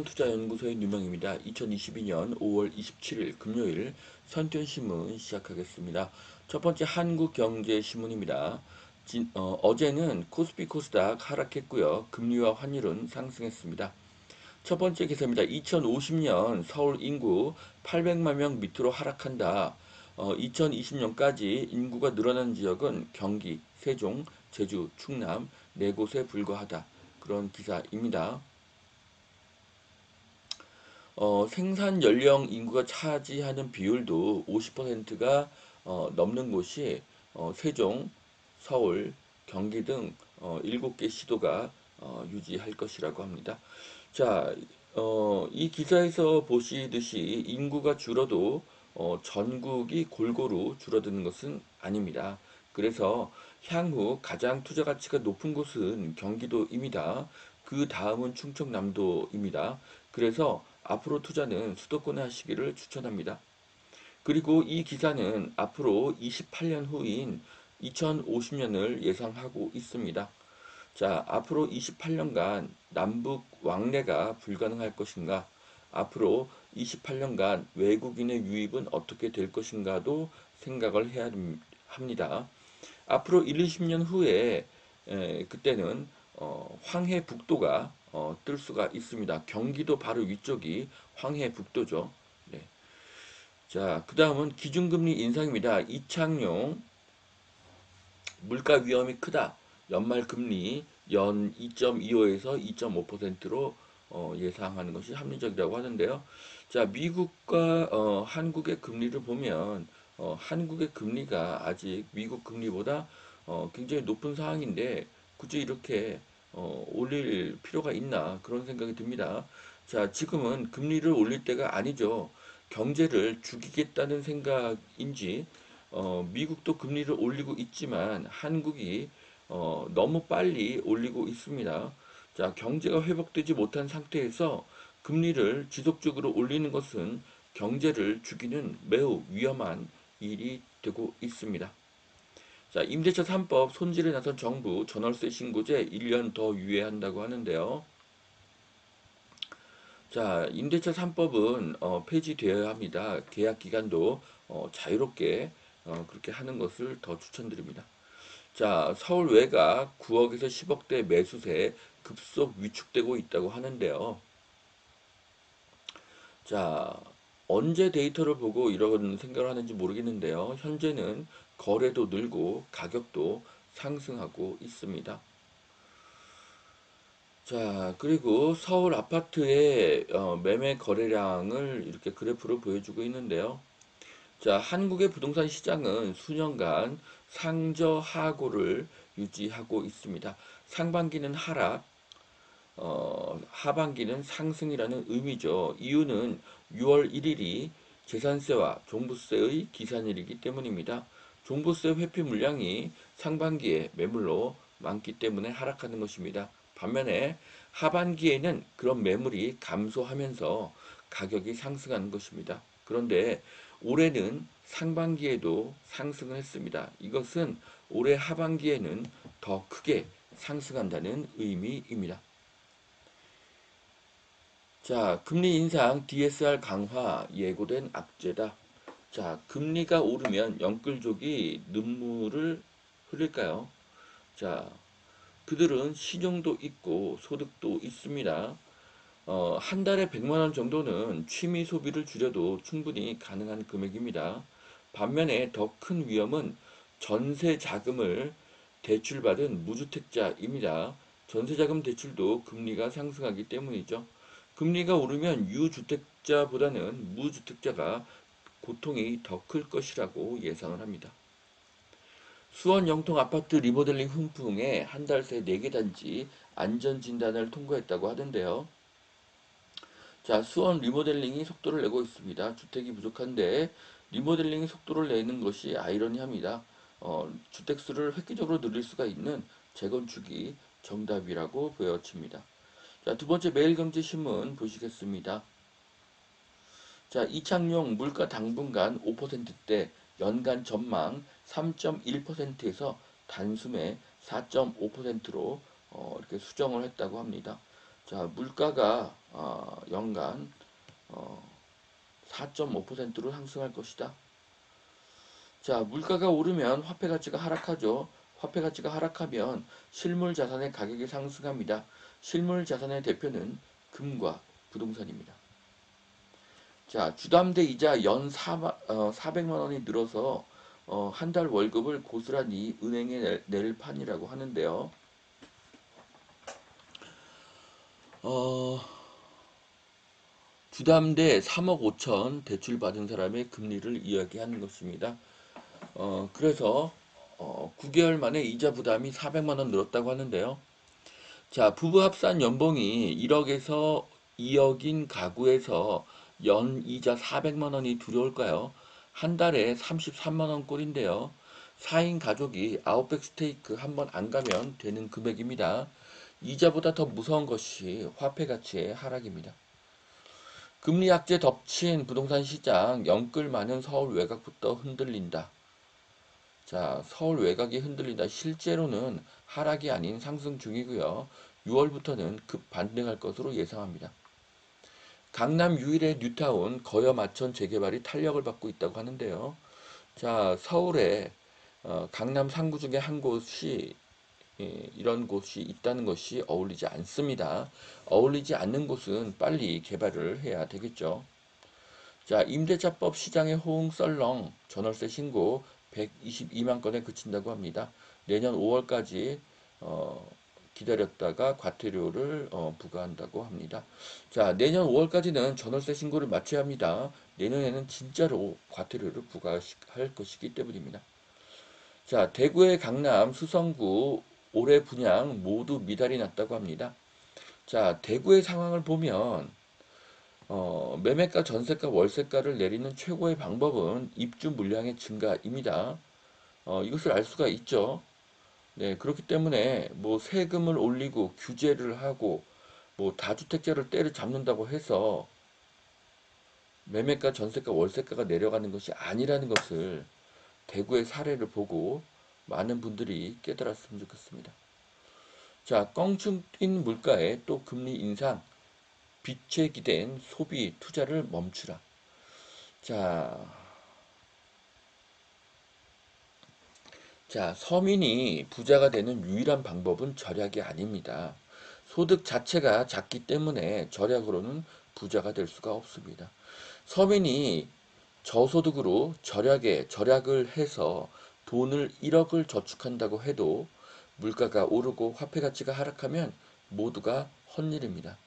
투자연구소의 유명입니다. 2022년 5월 27일 금요일 선견신문 시작하겠습니다. 첫 번째 한국경제신문입니다. 어제는 코스피 코스닥 하락했고요. 금리와 환율은 상승했습니다. 첫 번째 기사입니다. 2050년 서울 인구 800만 명 밑으로 하락한다. 2020년까지 인구가 늘어난 지역은 경기, 세종, 제주, 충남 네 곳에 불과하다. 그런 기사입니다. 생산 연령 인구가 차지하는 비율도 50%가 넘는 곳이 세종, 서울, 경기 등 7개 시도가 유지할 것이라고 합니다. 자, 이 기사에서 보시듯이 인구가 줄어도 전국이 골고루 줄어드는 것은 아닙니다. 그래서 향후 가장 투자 가치가 높은 곳은 경기도입니다. 그 다음은 충청남도입니다. 그래서 앞으로 투자는 수도권에 하시기를 추천합니다. 그리고 이 기사는 앞으로 28년 후인 2050년을 예상하고 있습니다. 자, 앞으로 28년간 남북 왕래가 불가능할 것인가? 앞으로 28년간 외국인의 유입은 어떻게 될 것인가도 생각을 해야 합니다. 앞으로 1, 20년 후에 그때는 황해북도가 뜰 수가 있습니다. 경기도 바로 위쪽이 황해북도죠. 네. 자, 그 다음은 기준금리 인상입니다. 이창용 물가 위험이 크다. 연말 금리 연 2.25에서 2.5%로 예상하는 것이 합리적이라고 하는데요. 자, 미국과 한국의 금리를 보면 한국의 금리가 아직 미국 금리보다 굉장히 높은 상황인데 굳이 이렇게 올릴 필요가 있나 그런 생각이 듭니다. 자, 지금은 금리를 올릴 때가 아니죠. 경제를 죽이겠다는 생각인지 미국도 금리를 올리고 있지만 한국이 너무 빨리 올리고 있습니다. 자, 경제가 회복되지 못한 상태에서 금리를 지속적으로 올리는 것은 경제를 죽이는 매우 위험한 일이 되고 있습니다. 자, 임대차 3법 손질에 나선 정부 전월세 신고제 1년 더 유예한다고 하는데요. 자, 임대차 3법은 폐지되어야 합니다. 계약 기간도 자유롭게 그렇게 하는 것을 더 추천드립니다. 자, 서울 외곽 9억에서 10억대 매수세 급속 위축되고 있다고 하는데요. 자, 언제 데이터를 보고 이런 생각을 하는지 모르겠는데요. 현재는 거래도 늘고 가격도 상승하고 있습니다. 자, 그리고 서울 아파트의 매매 거래량을 이렇게 그래프로 보여주고 있는데요. 자, 한국의 부동산 시장은 수년간 상저하고를 유지하고 있습니다. 상반기는 하락, 하반기는 상승이라는 의미죠. 이유는 6월 1일이 재산세와 종부세의 기산일이기 때문입니다. 종부세 회피 물량이 상반기에 매물로 많기 때문에 하락하는 것입니다. 반면에 하반기에는 그런 매물이 감소하면서 가격이 상승하는 것입니다. 그런데 올해는 상반기에도 상승을 했습니다. 이것은 올해 하반기에는 더 크게 상승한다는 의미입니다. 자, 금리 인상, DSR 강화, 예고된 악재다. 자, 금리가 오르면 영끌족이 눈물을 흘릴까요? 자, 그들은 신용도 있고 소득도 있습니다. 한 달에 100만 원 정도는 취미 소비를 줄여도 충분히 가능한 금액입니다. 반면에 더 큰 위험은 전세 자금을 대출받은 무주택자입니다. 전세 자금 대출도 금리가 상승하기 때문이죠. 금리가 오르면 유주택자보다는 무주택자가 고통이 더 클 것이라고 예상을 합니다. 수원 영통 아파트 리모델링 훈풍에 한 달 새 4개 단지 안전진단을 통과했다고 하던데요. 자, 수원 리모델링이 속도를 내고 있습니다. 주택이 부족한데 리모델링이 속도를 내는 것이 아이러니합니다. 주택수를 획기적으로 늘릴 수가 있는 재건축이 정답이라고 보여집니다. 자, 두 번째 매일경제신문 보시겠습니다. 자, 이창용 물가 당분간 5%대 연간 전망 3.1%에서 단숨에 4.5%로 이렇게 수정을 했다고 합니다. 자, 물가가 연간 4.5%로 상승할 것이다. 자, 물가가 오르면 화폐 가치가 하락하죠. 화폐 가치가 하락하면 실물 자산의 가격이 상승합니다. 실물 자산의 대표는 금과 부동산입니다. 자, 주담대 이자 연 400만 원이 늘어서 한 달 월급을 고스란히 은행에 낼 판이라고 하는데요. 어, 주담대 3억 5천 대출 받은 사람의 금리를 이야기하는 것입니다. 그래서 9개월 만에 이자 부담이 400만 원 늘었다고 하는데요. 자, 부부 합산 연봉이 1억에서 2억인 가구에서 연 이자 400만 원이 두려울까요? 한 달에 33만 원 꼴인데요. 4인 가족이 아웃백 스테이크 한 번 안 가면 되는 금액입니다. 이자보다 더 무서운 것이 화폐 가치의 하락입니다. 금리 약재 덮친 부동산 시장, 영끌 많은 서울 외곽부터 흔들린다. 자, 서울 외곽이 흔들린다. 실제로는 하락이 아닌 상승 중이고요. 6월부터는 급 반등할 것으로 예상합니다. 강남 유일의 뉴타운 거여 마천 재개발이 탄력을 받고 있다고 하는데요. 자, 서울에 강남 3구 중에 한 곳이 이런 곳이 있다는 것이 어울리지 않습니다. 어울리지 않는 곳은 빨리 개발을 해야 되겠죠. 자, 임대차법 시장의 호응 썰렁, 전월세 신고 122만 건에 그친다고 합니다. 내년 5월까지 기다렸다가 과태료를 부과한다고 합니다. 자, 내년 5월까지는 전월세 신고를 마쳐야 합니다. 내년에는 진짜로 과태료를 부과할 것이기 때문입니다. 자, 대구의 강남, 수성구 올해 분양 모두 미달이 났다고 합니다. 자, 대구의 상황을 보면 매매가, 전세가, 월세가를 내리는 최고의 방법은 입주 물량의 증가입니다. 이것을 알 수가 있죠. 네, 그렇기 때문에 뭐 세금을 올리고 규제를 하고 뭐 다주택자를 때려잡는다고 해서 매매가, 전세가, 월세가가 내려가는 것이 아니라는 것을 대구의 사례를 보고 많은 분들이 깨달았으면 좋겠습니다. 자, 껑충 뛴 물가에 또 금리 인상, 빚에 기댄 소비, 투자를 멈추라. 자, 서민이 부자가 되는 유일한 방법은 절약이 아닙니다. 소득 자체가 작기 때문에 절약으로는 부자가 될 수가 없습니다. 서민이 저소득으로 절약을 해서 돈을 1억을 저축한다고 해도 물가가 오르고 화폐 가치가 하락하면 모두가 헛일입니다.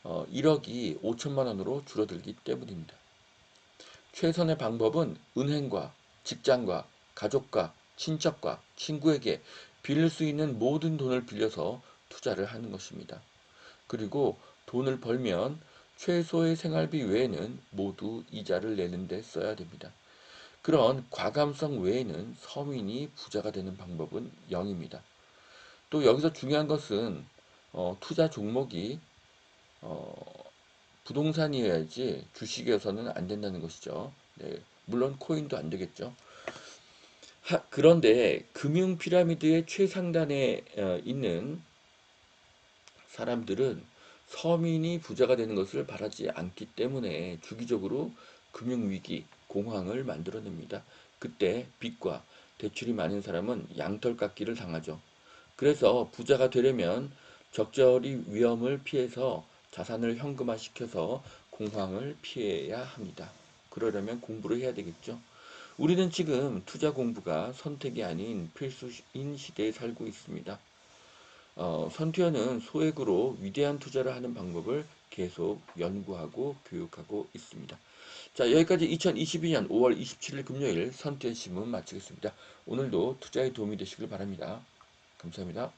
1억이 5천만 원으로 줄어들기 때문입니다. 최선의 방법은 은행과 직장과 가족과 친척과 친구에게 빌릴 수 있는 모든 돈을 빌려서 투자를 하는 것입니다. 그리고 돈을 벌면 최소의 생활비 외에는 모두 이자를 내는 데 써야 됩니다. 그런 과감성 외에는 서민이 부자가 되는 방법은 0입니다. 또 여기서 중요한 것은 투자 종목이 어, 부동산이어야지 주식이어서는 안 된다는 것이죠. 네, 물론 코인도 안 되겠죠. 그런데 금융 피라미드의 최상단에 있는 사람들은 서민이 부자가 되는 것을 바라지 않기 때문에 주기적으로 금융위기, 공황을 만들어냅니다. 그때 빚과 대출이 많은 사람은 양털깎기를 당하죠. 그래서 부자가 되려면 적절히 위험을 피해서 자산을 현금화시켜서 공황을 피해야 합니다. 그러려면 공부를 해야 되겠죠. 우리는 지금 투자 공부가 선택이 아닌 필수인 시대에 살고 있습니다. 선투어는 소액으로 위대한 투자를 하는 방법을 계속 연구하고 교육하고 있습니다. 자, 여기까지 2022년 5월 27일 금요일 선투어 신문 마치겠습니다. 오늘도 투자에 도움이 되시길 바랍니다. 감사합니다.